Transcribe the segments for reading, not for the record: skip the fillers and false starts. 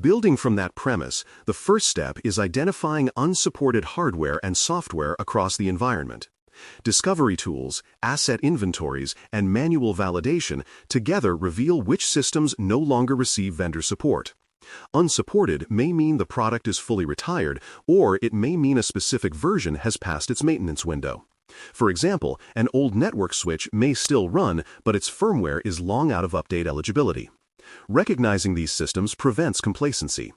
Building from that premise, the first step is identifying unsupported hardware and software across the environment. Discovery tools, asset inventories, and manual validation together reveal which systems no longer receive vendor support. Unsupported may mean the product is fully retired, or it may mean a specific version has passed its maintenance window. For example, an old network switch may still run, but its firmware is long out of update eligibility. Recognizing these systems prevents complacency.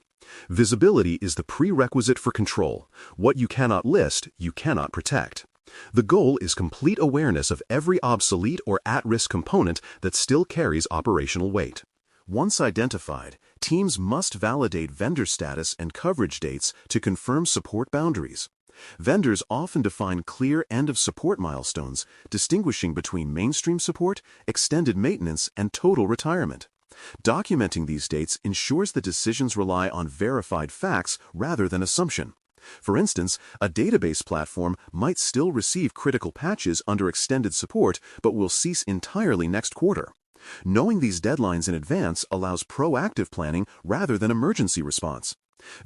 Visibility is the prerequisite for control. What you cannot list, you cannot protect. The goal is complete awareness of every obsolete or at-risk component that still carries operational weight. Once identified, teams must validate vendor status and coverage dates to confirm support boundaries. Vendors often define clear end-of-support milestones, distinguishing between mainstream support, extended maintenance, and total retirement. Documenting these dates ensures the decisions rely on verified facts rather than assumption. For instance, a database platform might still receive critical patches under extended support but will cease entirely next quarter. Knowing these deadlines in advance allows proactive planning rather than emergency response.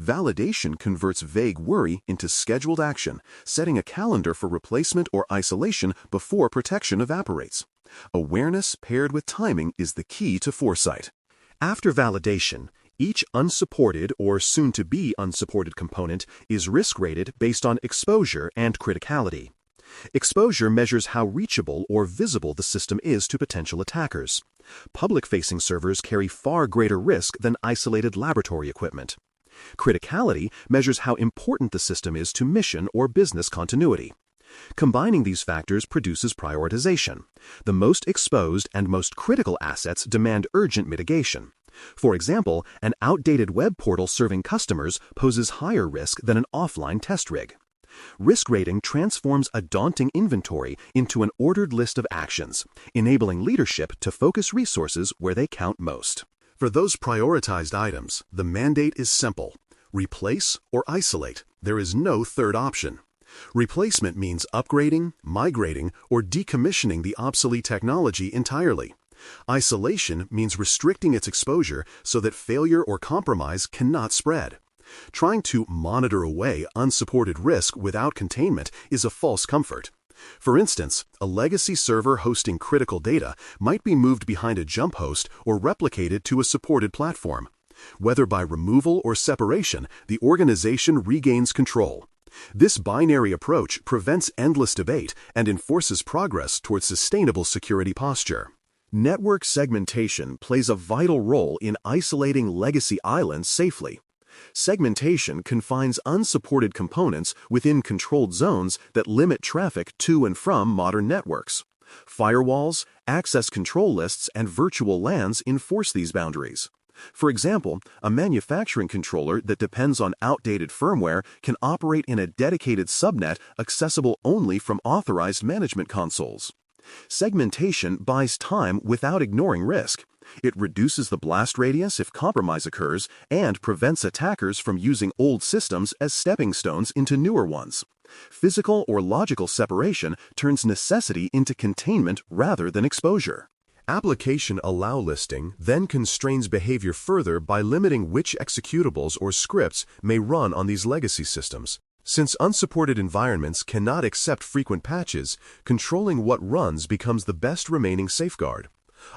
Validation converts vague worry into scheduled action, setting a calendar for replacement or isolation before protection evaporates. Awareness paired with timing is the key to foresight. After validation, each unsupported or soon-to-be unsupported component is risk-rated based on exposure and criticality. Exposure measures how reachable or visible the system is to potential attackers. Public-facing servers carry far greater risk than isolated laboratory equipment. Criticality measures how important the system is to mission or business continuity. Combining these factors produces prioritization. The most exposed and most critical assets demand urgent mitigation. For example, an outdated web portal serving customers poses higher risk than an offline test rig. Risk rating transforms a daunting inventory into an ordered list of actions, enabling leadership to focus resources where they count most. For those prioritized items, the mandate is simple: replace or isolate. There is no third option. Replacement means upgrading, migrating, or decommissioning the obsolete technology entirely. Isolation means restricting its exposure so that failure or compromise cannot spread. Trying to monitor away unsupported risk without containment is a false comfort. For instance, a legacy server hosting critical data might be moved behind a jump host or replicated to a supported platform. Whether by removal or separation, the organization regains control. This binary approach prevents endless debate and enforces progress towards sustainable security posture. Network segmentation plays a vital role in isolating legacy islands safely. Segmentation confines unsupported components within controlled zones that limit traffic to and from modern networks. Firewalls, access control lists, and virtual LANs enforce these boundaries. For example, a manufacturing controller that depends on outdated firmware can operate in a dedicated subnet accessible only from authorized management consoles. Segmentation buys time without ignoring risk. It reduces the blast radius if compromise occurs and prevents attackers from using old systems as stepping stones into newer ones. Physical or logical separation turns necessity into containment rather than exposure. Application allow listing then constrains behavior further by limiting which executables or scripts may run on these legacy systems. Since unsupported environments cannot accept frequent patches, controlling what runs becomes the best remaining safeguard.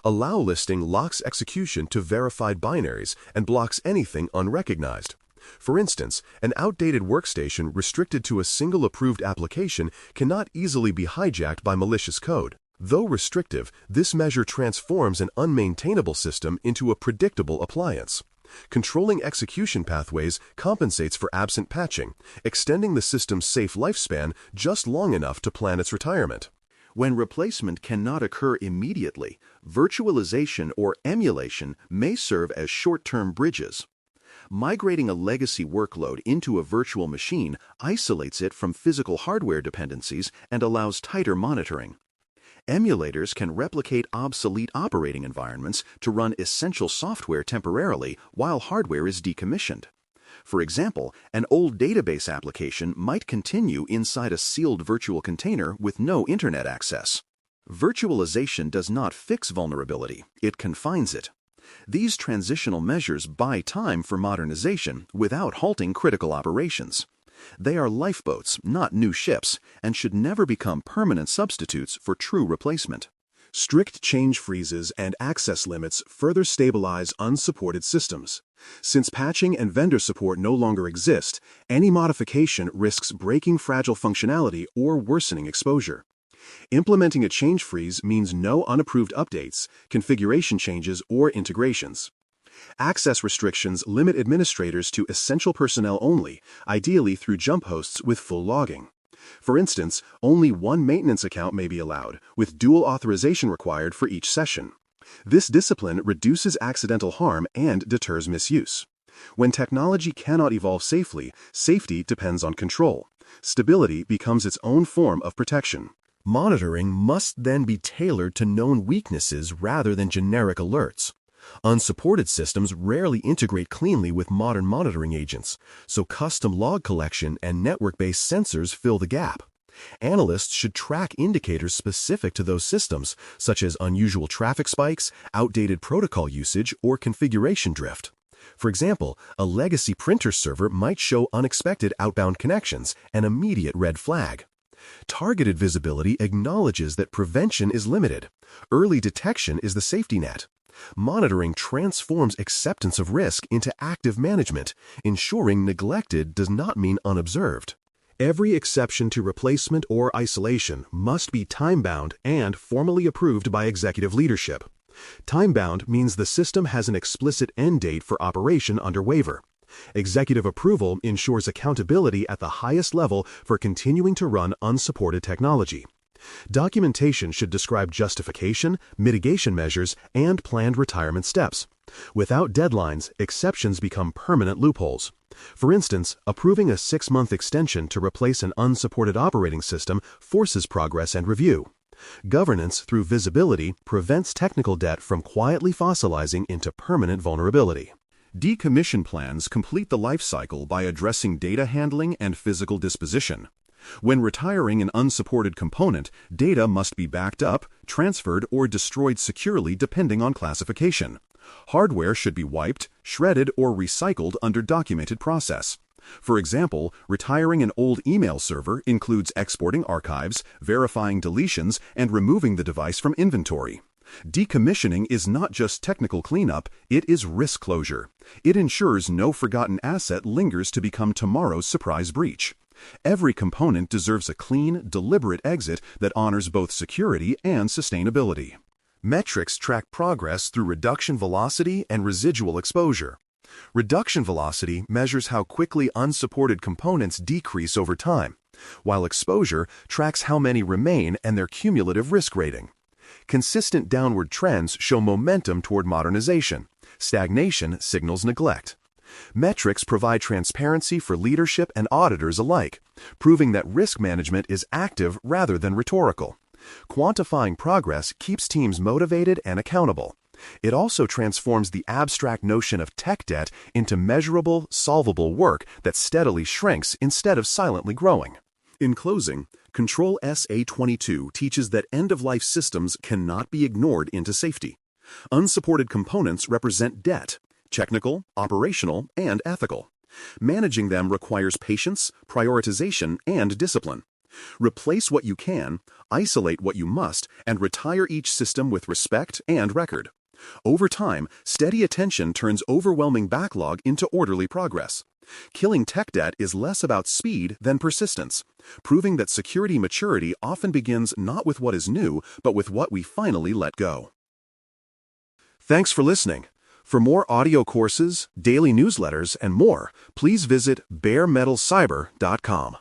Allow listing locks execution to verified binaries and blocks anything unrecognized. For instance, an outdated workstation restricted to a single approved application cannot easily be hijacked by malicious code. Though restrictive, this measure transforms an unmaintainable system into a predictable appliance. Controlling execution pathways compensates for absent patching, extending the system's safe lifespan just long enough to plan its retirement. When replacement cannot occur immediately, virtualization or emulation may serve as short-term bridges. Migrating a legacy workload into a virtual machine isolates it from physical hardware dependencies and allows tighter monitoring. Emulators can replicate obsolete operating environments to run essential software temporarily while hardware is decommissioned. For example, an old database application might continue inside a sealed virtual container with no internet access. Virtualization does not fix vulnerability, it confines it. These transitional measures buy time for modernization without halting critical operations. They are lifeboats, not new ships, and should never become permanent substitutes for true replacement. Strict change freezes and access limits further stabilize unsupported systems. Since patching and vendor support no longer exist, any modification risks breaking fragile functionality or worsening exposure. Implementing a change freeze means no unapproved updates, configuration changes, or integrations. Access restrictions limit administrators to essential personnel only, ideally through jump hosts with full logging. For instance, only one maintenance account may be allowed, with dual authorization required for each session. This discipline reduces accidental harm and deters misuse. When technology cannot evolve safely, safety depends on control. Stability becomes its own form of protection. Monitoring must then be tailored to known weaknesses rather than generic alerts. Unsupported systems rarely integrate cleanly with modern monitoring agents, so custom log collection and network-based sensors fill the gap. Analysts should track indicators specific to those systems, such as unusual traffic spikes, outdated protocol usage, or configuration drift. For example, a legacy printer server might show unexpected outbound connections, an immediate red flag. Targeted visibility acknowledges that prevention is limited. Early detection is the safety net. Monitoring transforms acceptance of risk into active management, ensuring neglected does not mean unobserved. Every exception to replacement or isolation must be time-bound and formally approved by executive leadership. Time-bound means the system has an explicit end date for operation under waiver. Executive approval ensures accountability at the highest level for continuing to run unsupported technology. Documentation should describe justification, mitigation measures, and planned retirement steps. Without deadlines, exceptions become permanent loopholes. For instance, approving a 6-month extension to replace an unsupported operating system forces progress and review. Governance through visibility prevents technical debt from quietly fossilizing into permanent vulnerability. Decommission plans complete the life cycle by addressing data handling and physical disposition. When retiring an unsupported component, data must be backed up, transferred, or destroyed securely depending on classification. Hardware should be wiped, shredded, or recycled under documented process. For example, retiring an old email server includes exporting archives, verifying deletions, and removing the device from inventory. Decommissioning is not just technical cleanup, it is risk closure. It ensures no forgotten asset lingers to become tomorrow's surprise breach. Every component deserves a clean, deliberate exit that honors both security and sustainability. Metrics track progress through reduction velocity and residual exposure. Reduction velocity measures how quickly unsupported components decrease over time, while exposure tracks how many remain and their cumulative risk rating. Consistent downward trends show momentum toward modernization. Stagnation signals neglect. Metrics provide transparency for leadership and auditors alike, proving that risk management is active rather than rhetorical. Quantifying progress keeps teams motivated and accountable. It also transforms the abstract notion of tech debt into measurable, solvable work that steadily shrinks instead of silently growing. In closing, Control SA-22 teaches that end-of-life systems cannot be ignored into safety. Unsupported components represent debt, technical, operational, and ethical. Managing them requires patience, prioritization, and discipline. Replace what you can, isolate what you must, and retire each system with respect and record. Over time, steady attention turns overwhelming backlog into orderly progress. Killing tech debt is less about speed than persistence, proving that security maturity often begins not with what is new, but with what we finally let go. Thanks for listening. For more audio courses, daily newsletters, and more, please visit baremetalcyber.com.